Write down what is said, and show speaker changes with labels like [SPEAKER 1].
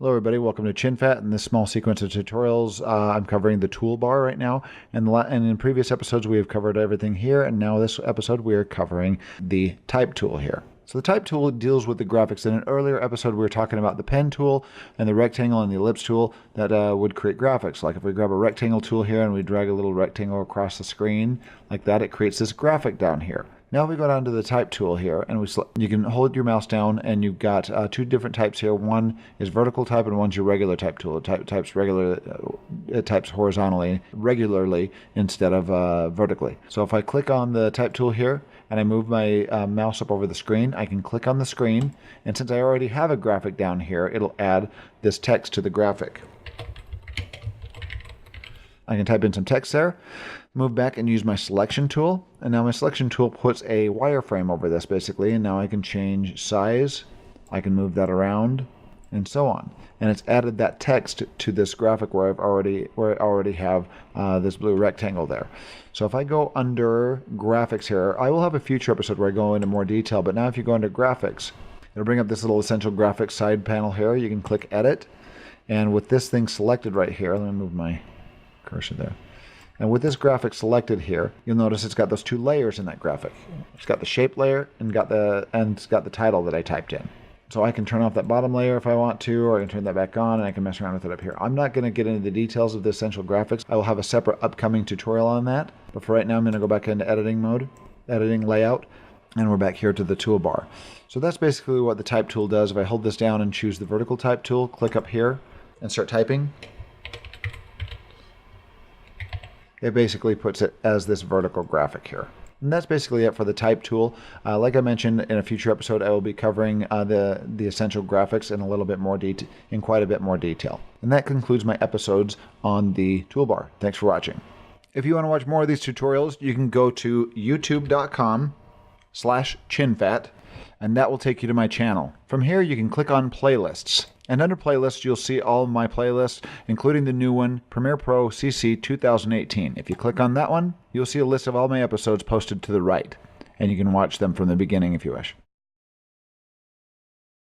[SPEAKER 1] Hello everybody, welcome to ChinFat. In this small sequence of tutorials, I'm covering the toolbar right now. And in previous episodes we have covered everything here, and now this episode we are covering the type tool here. So the type tool deals with the graphics. In an earlier episode we were talking about the pen tool and the rectangle and the ellipse tool that would create graphics. Like if we grab a rectangle tool here and we drag a little rectangle across the screen like that, it creates this graphic down here. Now we go down to the type tool here, and you can hold your mouse down, and you've got two different types here. One is vertical type, and one's your regular type tool. It types horizontally, regularly, instead of vertically. So if I click on the type tool here, and I move my mouse up over the screen, I can click on the screen, and since I already have a graphic down here, it'll add this text to the graphic. I can type in some text there, move back and use my selection tool, and now my selection tool puts a wireframe over this basically, and now I can change size, I can move that around, and so on. And it's added that text to this graphic where I already have this blue rectangle there. So if I go under graphics here, I will have a future episode where I go into more detail, but now if you go under graphics, it'll bring up this little essential graphics side panel here. You can click edit, and with this thing selected right here, let me move my cursor there. And with this graphic selected here, you'll notice it's got those two layers in that graphic. It's got the shape layer and it's got the title that I typed in. So I can turn off that bottom layer if I want to, or I can turn that back on, and I can mess around with it up here. I'm not going to get into the details of the essential graphics. I will have a separate upcoming tutorial on that. But for right now, I'm going to go back into editing mode, editing layout, and we're back here to the toolbar. So that's basically what the type tool does. If I hold this down and choose the vertical type tool, click up here and start typing, it basically puts it as this vertical graphic here. And that's basically it for the type tool. Like I mentioned, in a future episode, I will be covering the essential graphics in a little bit more in quite a bit more detail. And that concludes my episodes on the toolbar. Thanks for watching. If you want to watch more of these tutorials, you can go to youtube.com/chinfat, and that will take you to my channel. From here, you can click on playlists. And under playlists, you'll see all of my playlists, including the new one, Premiere Pro CC 2018. If you click on that one, you'll see a list of all my episodes posted to the right, and you can watch them from the beginning if you wish.